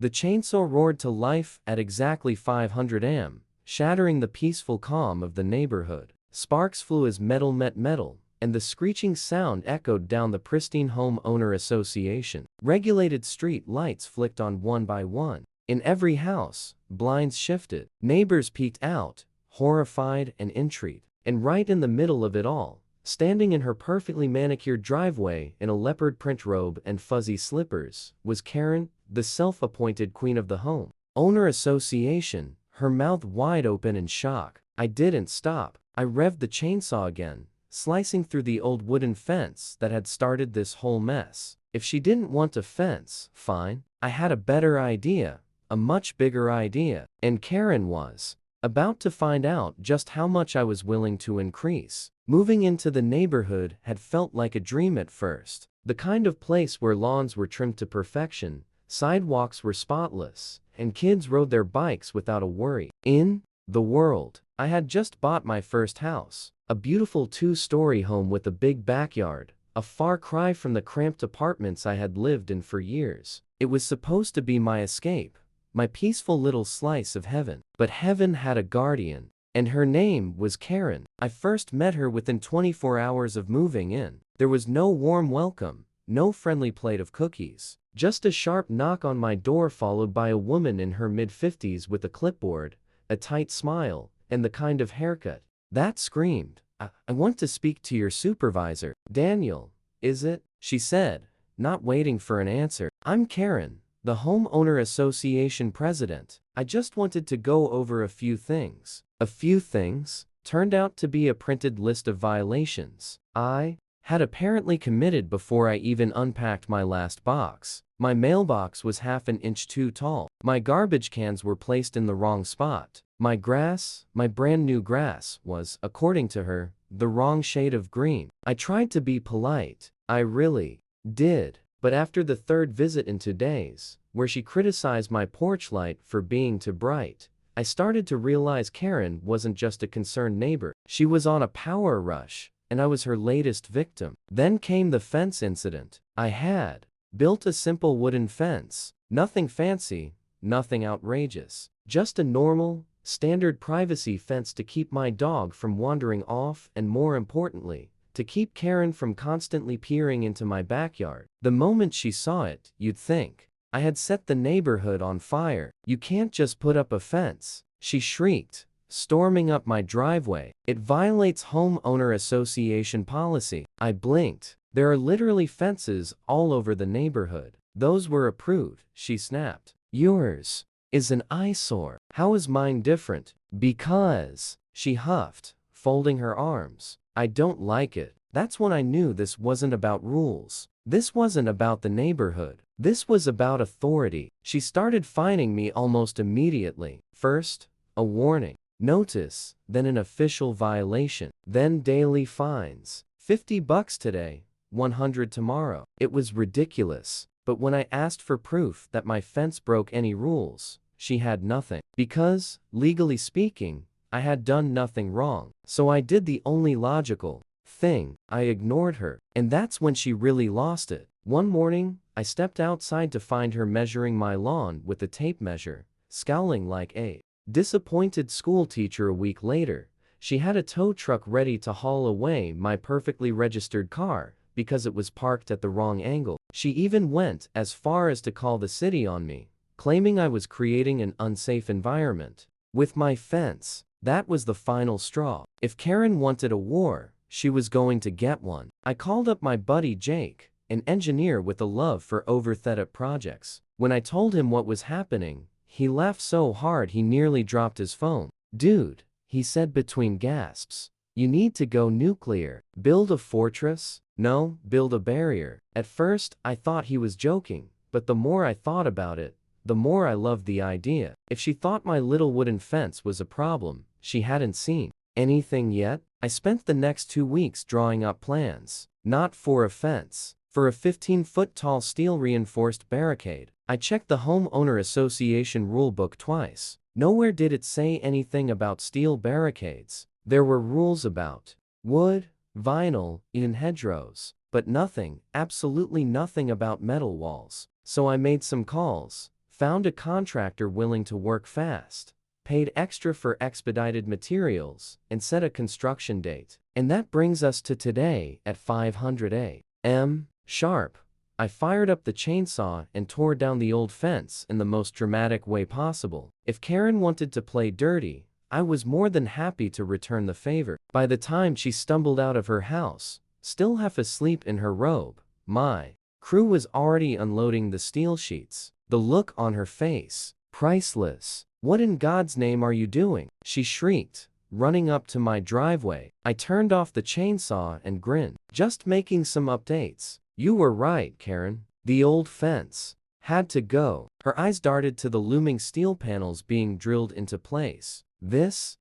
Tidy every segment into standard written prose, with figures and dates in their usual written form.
The chainsaw roared to life at exactly 500 am, shattering the peaceful calm of the neighborhood. Sparks flew as metal met metal, and the screeching sound echoed down the pristine homeowner association. Regulated street lights flicked on one by one. In every house, blinds shifted. Neighbors peeked out, horrified and intrigued. And right in the middle of it all, standing in her perfectly manicured driveway in a leopard print robe and fuzzy slippers, was Karen, the self-appointed queen of the home owner association, her mouth wide open in shock. I didn't stop. I revved the chainsaw again, slicing through the old wooden fence that had started this whole mess. If she didn't want a fence, fine. I had a better idea, a much bigger idea, and Karen was about to find out just how much I was willing to increase. Moving into the neighborhood had felt like a dream at first. The kind of place where lawns were trimmed to perfection, sidewalks were spotless, and kids rode their bikes without a worry. In the world, I had just bought my first house, a beautiful 2-story home with a big backyard, a far cry from the cramped apartments I had lived in for years. It was supposed to be my escape, my peaceful little slice of heaven. But heaven had a guardian, and her name was Karen. I first met her within 24 hours of moving in. There was no warm welcome, no friendly plate of cookies, just a sharp knock on my door followed by a woman in her mid-50s with a clipboard, a tight smile, and the kind of haircut that screamed, I want to speak to your supervisor. Daniel, is it? She said, not waiting for an answer. I'm Karen, the homeowner association president. I just wanted to go over a few things. A few things turned out to be a printed list of violations I had apparently committed before I even unpacked my last box. My mailbox was half an inch too tall. My garbage cans were placed in the wrong spot. My grass, my brand new grass, was, according to her, the wrong shade of green. I tried to be polite. I really did. But after the third visit in 2 days, where she criticized my porch light for being too bright, I started to realize Karen wasn't just a concerned neighbor. She was on a power rush, and I was her latest victim. Then came the fence incident. I had built a simple wooden fence. Nothing fancy, nothing outrageous. Just a normal, standard privacy fence to keep my dog from wandering off and, more importantly, to keep Karen from constantly peering into my backyard. The moment she saw it, you'd think I had set the neighborhood on fire. You can't just put up a fence, she shrieked, storming up my driveway. It violates homeowner association policy. I blinked. There are literally fences all over the neighborhood. Those were approved, she snapped. Yours is an eyesore. How is mine different? Because, she huffed, folding her arms, I don't like it. That's when I knew this wasn't about rules. This wasn't about the neighborhood. This was about authority. She started fining me almost immediately. First, a warning notice, then an official violation, then daily fines. $50 today, $100 tomorrow. It was ridiculous. But when I asked for proof that my fence broke any rules, she had nothing. Because, legally speaking, I had done nothing wrong. So I did the only logical thing. I ignored her. And that's when she really lost it. One morning, I stepped outside to find her measuring my lawn with a tape measure, scowling like a disappointed school teacher. A week later, she had a tow truck ready to haul away my perfectly registered car because it was parked at the wrong angle. She even went as far as to call the city on me, claiming I was creating an unsafe environment with my fence. That was the final straw. If Karen wanted a war, she was going to get one. I called up my buddy Jake, an engineer with a love for overthought projects. When I told him what was happening, he laughed so hard he nearly dropped his phone. Dude, he said between gasps, you need to go nuclear. Build a fortress? No, build a barrier. At first, I thought he was joking, but the more I thought about it, the more I loved the idea. If she thought my little wooden fence was a problem, she hadn't seen anything yet. I spent the next 2 weeks drawing up plans, not for a fence, for a 15-foot tall steel reinforced barricade. I checked the homeowner association rulebook twice. Nowhere did it say anything about steel barricades. There were rules about wood, vinyl, and hedgerows, but nothing, absolutely nothing about metal walls. So I made some calls, found a contractor willing to work fast, paid extra for expedited materials, and set a construction date. And that brings us to today at 500 a.m. sharp. I fired up the chainsaw and tore down the old fence in the most dramatic way possible. If Karen wanted to play dirty, I was more than happy to return the favor. By the time she stumbled out of her house, still half asleep in her robe, my crew was already unloading the steel sheets. The look on her face, priceless. "What in God's name are you doing?" she shrieked, running up to my driveway. I turned off the chainsaw and grinned. "Just making some updates." "You were right, Karen. The old fence had to go." Her eyes darted to the looming steel panels being drilled into place. This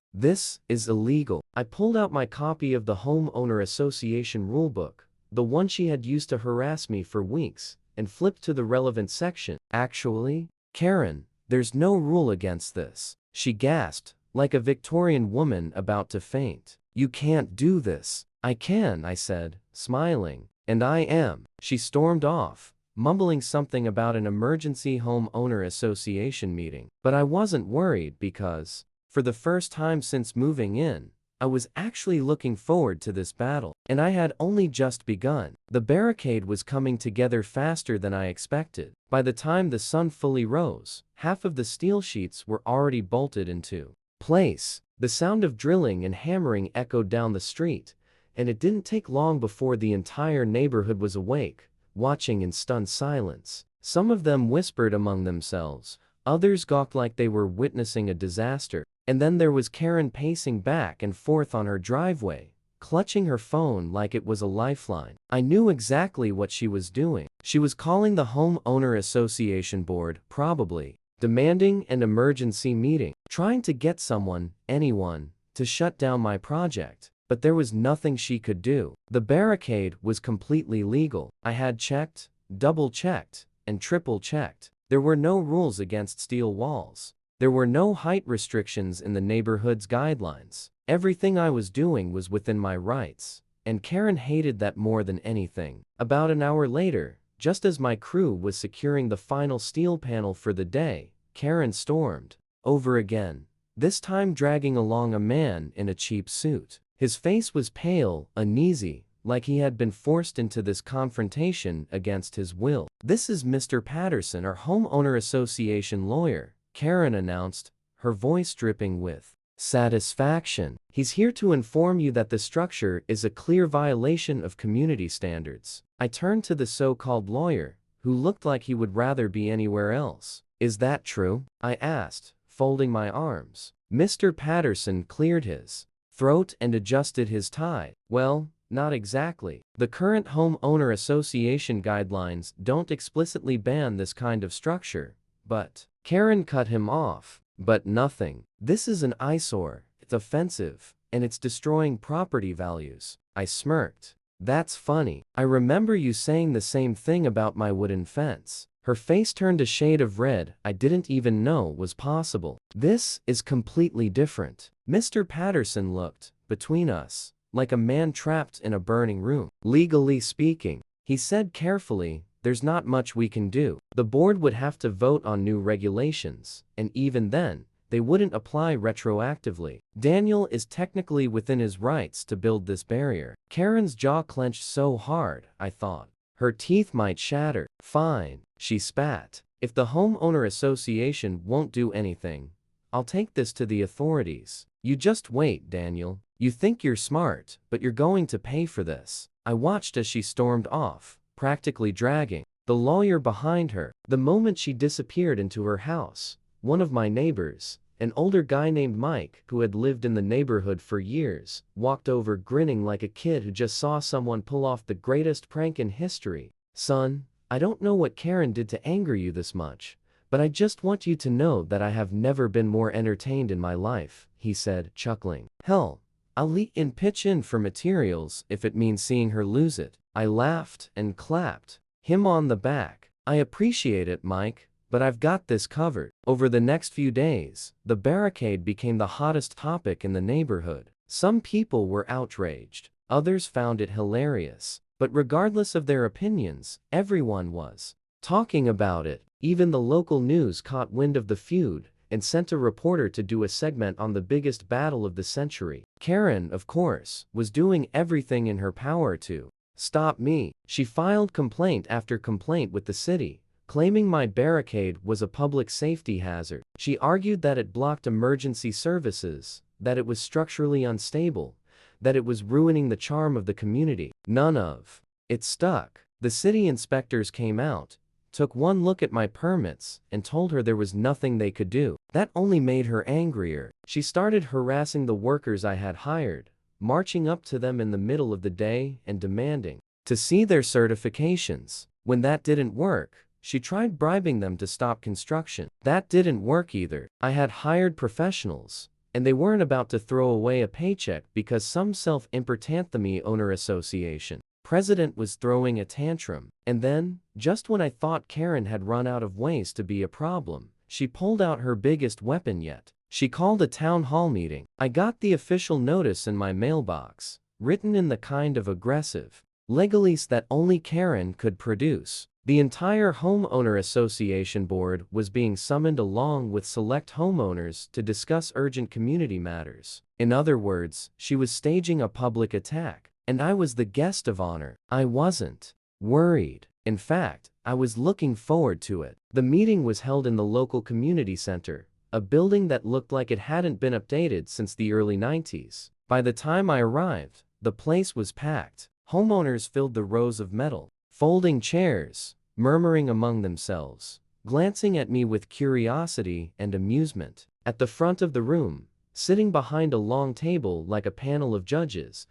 is illegal." I pulled out my copy of the Homeowner Association rulebook, the one she had used to harass me for weeks, and flipped to the relevant section. "Actually, Karen, there's no rule against this," she gasped, like a Victorian woman about to faint. "You can't do this." "I can," I said, smiling. "And I am." She stormed off, mumbling something about an emergency homeowner association meeting. But I wasn't worried because, for the first time since moving in, I was actually looking forward to this battle. And I had only just begun. The barricade was coming together faster than I expected. By the time the sun fully rose, half of the steel sheets were already bolted into place. The sound of drilling and hammering echoed down the street, and it didn't take long before the entire neighborhood was awake, watching in stunned silence. Some of them whispered among themselves, others gawked like they were witnessing a disaster. And then there was Karen pacing back and forth on her driveway, clutching her phone like it was a lifeline. I knew exactly what she was doing. She was calling the Homeowner Association board, probably, demanding an emergency meeting, trying to get someone, anyone, to shut down my project. But there was nothing she could do. The barricade was completely legal. I had checked, double-checked, and triple-checked. There were no rules against steel walls. There were no height restrictions in the neighborhood's guidelines. Everything I was doing was within my rights, and Karen hated that more than anything. About an hour later, just as my crew was securing the final steel panel for the day, Karen stormed over again, this time dragging along a man in a cheap suit. His face was pale, uneasy, like he had been forced into this confrontation against his will. "This is Mr. Patterson, our homeowner association lawyer," Karen announced, her voice dripping with satisfaction. "He's here to inform you that the structure is a clear violation of community standards." I turned to the so-called lawyer, who looked like he would rather be anywhere else. "Is that true?" I asked, folding my arms. Mr. Patterson cleared his throat and adjusted his tie. "Well, not exactly. The current homeowner association guidelines don't explicitly ban this kind of structure, but..." Karen cut him off. "But nothing. This is an eyesore, it's offensive, and it's destroying property values." I smirked. "That's funny. I remember you saying the same thing about my wooden fence." Her face turned a shade of red I didn't even know was possible. "This is completely different." Mr. Patterson looked, between us, like a man trapped in a burning room. "Legally speaking," he said carefully, "there's not much we can do. The board would have to vote on new regulations, and even then, they wouldn't apply retroactively. Daniel is technically within his rights to build this barrier." Karen's jaw clenched so hard, I thought her teeth might shatter. "Fine," she spat. "If the homeowner association won't do anything, I'll take this to the authorities." "You just wait, Daniel. You think you're smart, but you're going to pay for this." I watched as she stormed off, practically dragging the lawyer behind her. The moment she disappeared into her house, one of my neighbors, an older guy named Mike, who had lived in the neighborhood for years, walked over grinning like a kid who just saw someone pull off the greatest prank in history. "Son, I don't know what Karen did to anger you this much, but I just want you to know that I have never been more entertained in my life," he said, chuckling. "Hell, I'll pitch in for materials if it means seeing her lose it." I laughed and clapped him on the back. "I appreciate it, Mike, but I've got this covered." Over the next few days, the barricade became the hottest topic in the neighborhood. Some people were outraged, others found it hilarious, but regardless of their opinions, everyone was talking about it. Even the local news caught wind of the feud and sent a reporter to do a segment on the biggest battle of the century. Karen, of course, was doing everything in her power to stop me. She filed complaint after complaint with the city, claiming my barricade was a public safety hazard. She argued that it blocked emergency services, that it was structurally unstable, that it was ruining the charm of the community. None of it stuck. The city inspectors came out, took one look at my permits, and told her there was nothing they could do. That only made her angrier. She started harassing the workers I had hired, marching up to them in the middle of the day and demanding to see their certifications. When that didn't work, she tried bribing them to stop construction. That didn't work either. I had hired professionals, and they weren't about to throw away a paycheck because some self-importanthy owner association president was throwing a tantrum. And then, just when I thought Karen had run out of ways to be a problem, she pulled out her biggest weapon yet. She called a town hall meeting. I got the official notice in my mailbox, written in the kind of aggressive legalese that only Karen could produce. The entire homeowner association board was being summoned along with select homeowners to discuss urgent community matters. In other words, she was staging a public attack, and I was the guest of honor. I wasn't worried. In fact, I was looking forward to it. The meeting was held in the local community center, a building that looked like it hadn't been updated since the early 90s. By the time I arrived, the place was packed. Homeowners filled the rows of metal, folding chairs, murmuring among themselves, glancing at me with curiosity and amusement. At the front of the room, sitting behind a long table like a panel of judges,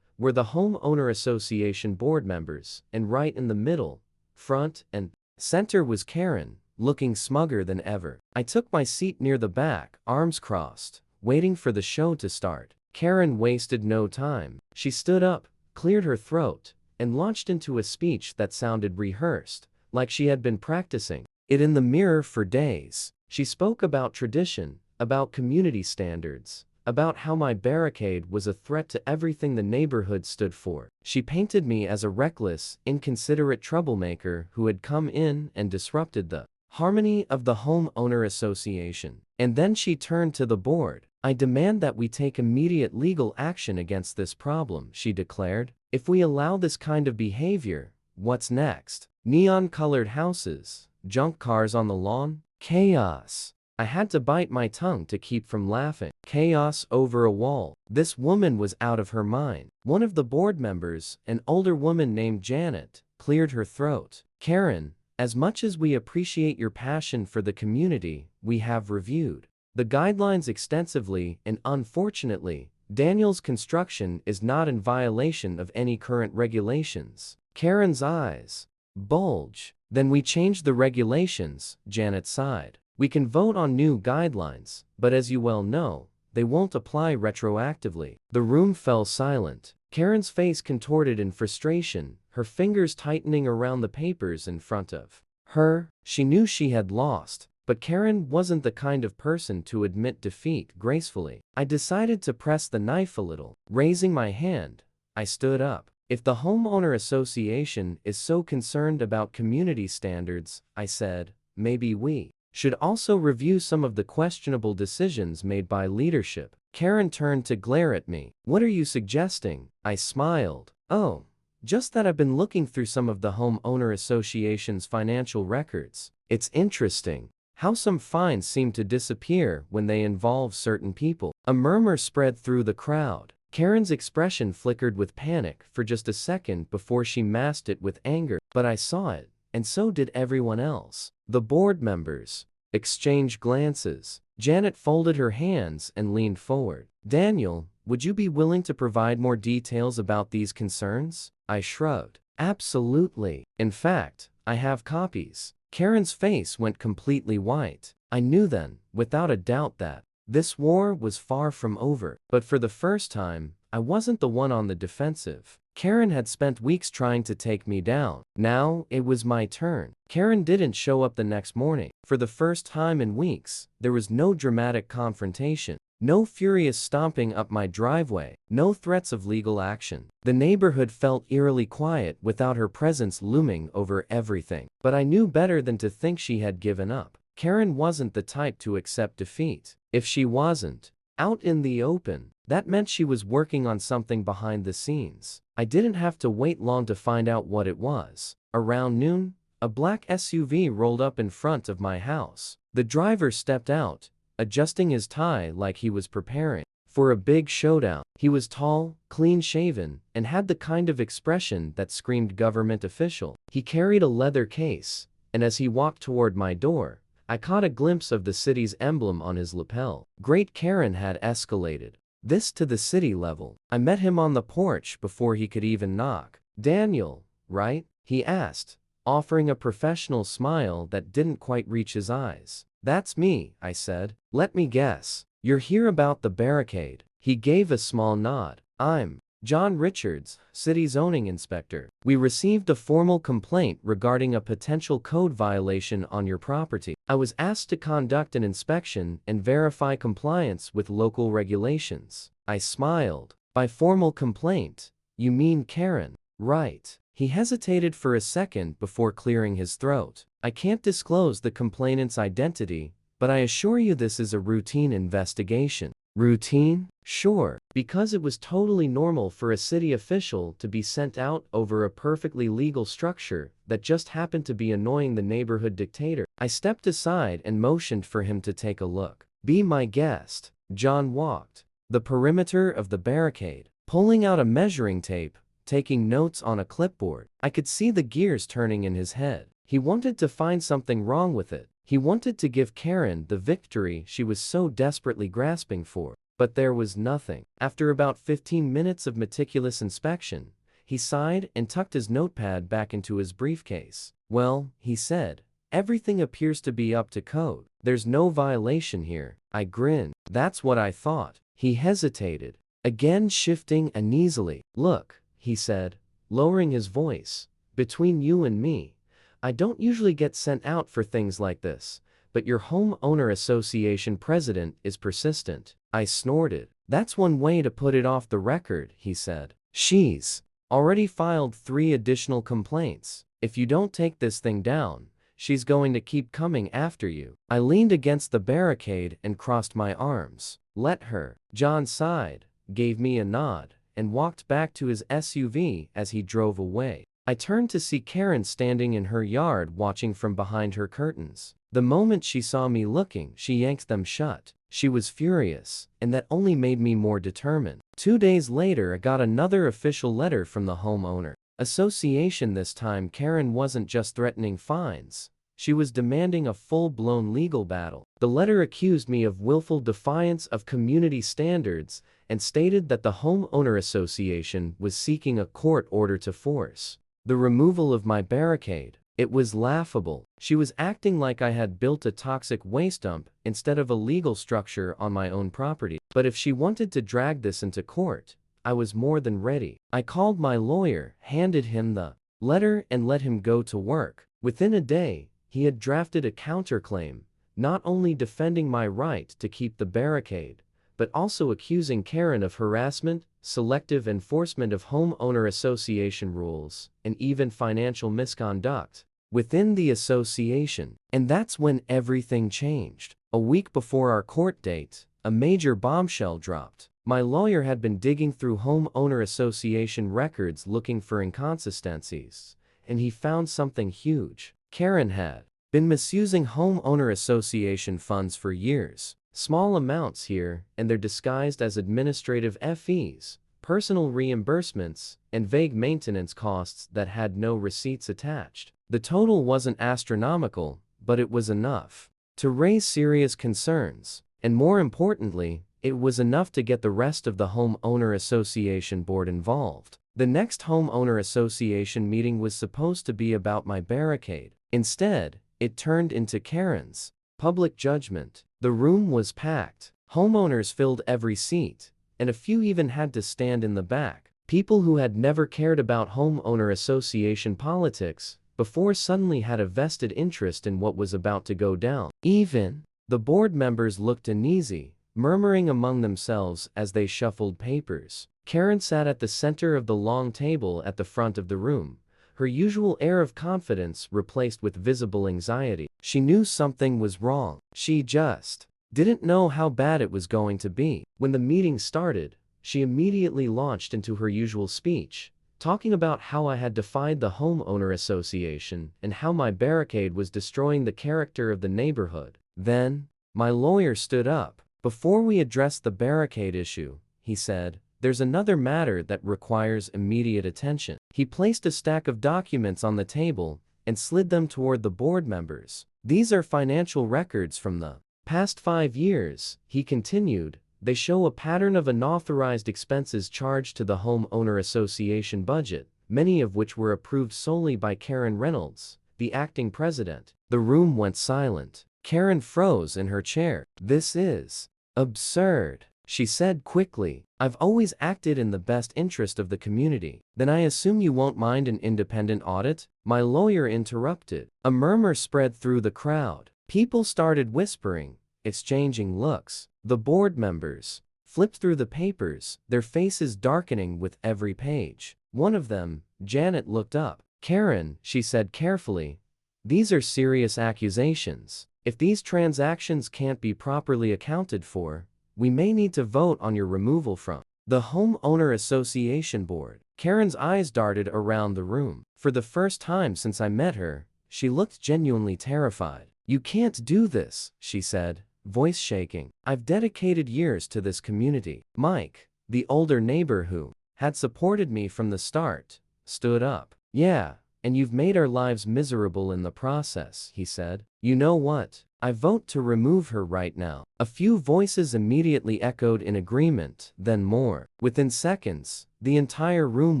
were the homeowner association board members, and right in the middle, front and center was Karen, looking smugger than ever. I took my seat near the back, arms crossed, waiting for the show to start. Karen wasted no time. She stood up, cleared her throat, and launched into a speech that sounded rehearsed, like she had been practicing it in the mirror for days. She spoke about tradition, about community standards, about how my barricade was a threat to everything the neighborhood stood for. She painted me as a reckless, inconsiderate troublemaker who had come in and disrupted the harmony of the homeowner association. And then she turned to the board. I demand that we take immediate legal action against this problem, she declared. If we allow this kind of behavior, what's next? Neon-colored houses, junk cars on the lawn, chaos. I had to bite my tongue to keep from laughing. Chaos over a wall. This woman was out of her mind. One of the board members, an older woman named Janet, cleared her throat. Karen, as much as we appreciate your passion for the community, we have reviewed the guidelines extensively, and unfortunately, Daniel's construction is not in violation of any current regulations. Karen's eyes bulge. Then we changed the regulations, Janet sighed. We can vote on new guidelines, but as you well know, they won't apply retroactively. The room fell silent. Karen's face contorted in frustration, her fingers tightening around the papers in front of her. She knew she had lost, but Karen wasn't the kind of person to admit defeat gracefully. I decided to press the knife a little. Raising my hand, I stood up. If the homeowner association is so concerned about community standards, I said, maybe we should also review some of the questionable decisions made by leadership. Karen turned to glare at me. What are you suggesting? I smiled. Oh, just that I've been looking through some of the homeowner association's financial records. It's interesting how some fines seem to disappear when they involve certain people. A murmur spread through the crowd. Karen's expression flickered with panic for just a second before she masked it with anger. But I saw it, and so did everyone else. The board members exchanged glances. Janet folded her hands and leaned forward. Daniel, would you be willing to provide more details about these concerns? I shrugged. Absolutely. In fact, I have copies. Karen's face went completely white. I knew then, without a doubt, that this war was far from over. But for the first time, I wasn't the one on the defensive. Karen had spent weeks trying to take me down. Now, it was my turn. Karen didn't show up the next morning. For the first time in weeks, there was no dramatic confrontation. No furious stomping up my driveway, no threats of legal action. The neighborhood felt eerily quiet without her presence looming over everything. But I knew better than to think she had given up. Karen wasn't the type to accept defeat. If she wasn't out in the open, that meant she was working on something behind the scenes. I didn't have to wait long to find out what it was. Around noon, a black SUV rolled up in front of my house. The driver stepped out, adjusting his tie like he was preparing for a big showdown. He was tall, clean-shaven, and had the kind of expression that screamed government official. He carried a leather case, and as he walked toward my door, I caught a glimpse of the city's emblem on his lapel. Great Karen had escalated this to the city level. I met him on the porch before he could even knock. "Daniel, right?" he asked, offering a professional smile that didn't quite reach his eyes. "That's me," I said. "Let me guess. You're here about the Barricade." He gave a small nod. "I'm John Richards, City Zoning Inspector. We received a formal complaint regarding a potential code violation on your property. I was asked to conduct an inspection and verify compliance with local regulations." I smiled. "By formal complaint, you mean Karen, right?" He hesitated for a second before clearing his throat. "I can't disclose the complainant's identity, but I assure you this is a routine investigation." "Routine?" "Sure. Because it was totally normal for a city official to be sent out over a perfectly legal structure that just happened to be annoying the neighborhood dictator." I stepped aside and motioned for him to take a look. "Be my guest." John walked the perimeter of the barricade, pulling out a measuring tape, taking notes on a clipboard. I could see the gears turning in his head. He wanted to find something wrong with it. He wanted to give Karen the victory she was so desperately grasping for. But there was nothing. After about 15 minutes of meticulous inspection, he sighed and tucked his notepad back into his briefcase. "Well," he said, "everything appears to be up to code. There's no violation here." I grinned. "That's what I thought." He hesitated, again shifting uneasily. "Look," he said, lowering his voice, "between you and me, I don't usually get sent out for things like this, but your homeowner association president is persistent." I snorted. "That's one way to put it off the record," he said. "She's already filed 3 additional complaints. If you don't take this thing down, she's going to keep coming after you." I leaned against the barricade and crossed my arms. "Let her." John sighed, gave me a nod, and walked back to his SUV as he drove away. I turned to see Karen standing in her yard watching from behind her curtains. The moment she saw me looking, she yanked them shut. She was furious, and that only made me more determined. 2 days later, I got another official letter from the homeowner association. This time, Karen wasn't just threatening fines. She was demanding a full-blown legal battle. The letter accused me of willful defiance of community standards and stated that the homeowner association was seeking a court order to force the removal of my barricade. It was laughable. She was acting like I had built a toxic waste dump instead of a legal structure on my own property. But if she wanted to drag this into court, I was more than ready. I called my lawyer, handed him the letter, and let him go to work. Within a day, he had drafted a counterclaim, not only defending my right to keep the barricade, but also accusing Karen of harassment, selective enforcement of homeowner association rules, and even financial misconduct within the association. And that's when everything changed. A week before our court date, a major bombshell dropped. My lawyer had been digging through homeowner association records looking for inconsistencies, and he found something huge. Karen had been misusing homeowner association funds for years. Small amounts here and there disguised as administrative fees, personal reimbursements, and vague maintenance costs that had no receipts attached. The total wasn't astronomical, but it was enough to raise serious concerns, and more importantly, it was enough to get the rest of the homeowner association board involved. The next homeowner association meeting was supposed to be about my barricade. Instead, it turned into Karen's public judgment. The room was packed. Homeowners filled every seat, and a few even had to stand in the back. People who had never cared about homeowner association politics before suddenly had a vested interest in what was about to go down. Even the board members looked uneasy, murmuring among themselves as they shuffled papers. Karen sat at the center of the long table at the front of the room, her usual air of confidence replaced with visible anxiety. She knew something was wrong. She just didn't know how bad it was going to be. When the meeting started, she immediately launched into her usual speech, talking about how I had defied the homeowner association and how my barricade was destroying the character of the neighborhood. Then, my lawyer stood up. "Before we address the barricade issue," he said, "there's another matter that requires immediate attention." He placed a stack of documents on the table and slid them toward the board members. "These are financial records from the past 5 years," he continued. "They show a pattern of unauthorized expenses charged to the homeowner association budget, many of which were approved solely by Karen Reynolds, the acting president." The room went silent. Karen froze in her chair. "This is absurd," she said quickly. "I've always acted in the best interest of the community." "Then I assume you won't mind an independent audit?" my lawyer interrupted. A murmur spread through the crowd. People started whispering, exchanging looks. The board members flipped through the papers, their faces darkening with every page. One of them, Janet, looked up. "Karen," she said carefully, "these are serious accusations. If these transactions can't be properly accounted for, we may need to vote on your removal from the homeowner association board." Karen's eyes darted around the room. For the first time since I met her, she looked genuinely terrified. "You can't do this," she said, voice shaking. "I've dedicated years to this community." Mike, the older neighbor who had supported me from the start, stood up. "Yeah, and you've made our lives miserable in the process," he said. "You know what? I vote to remove her right now." A few voices immediately echoed in agreement, then more. Within seconds, the entire room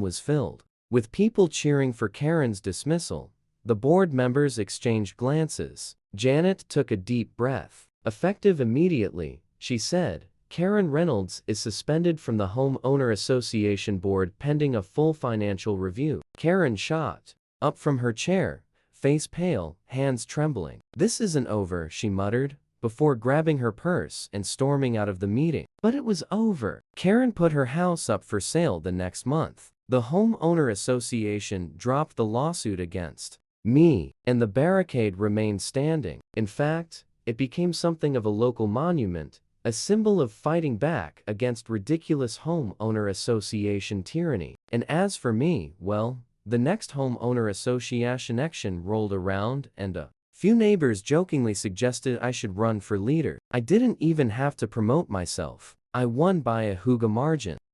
was filled with people cheering for Karen's dismissal. The board members exchanged glances. Janet took a deep breath. "Effective immediately," she said, "Karen Reynolds is suspended from the homeowner association board pending a full financial review." Karen shot up from her chair, face pale, hands trembling. "This isn't over," she muttered, before grabbing her purse and storming out of the meeting. But it was over. Karen put her house up for sale the next month. The homeowner association dropped the lawsuit against me, and the barricade remained standing. In fact, it became something of a local monument, a symbol of fighting back against ridiculous homeowner association tyranny. And as for me, well, the next homeowner association election rolled around and a few neighbors jokingly suggested I should run for leader. I didn't even have to promote myself. I won by a huge margin.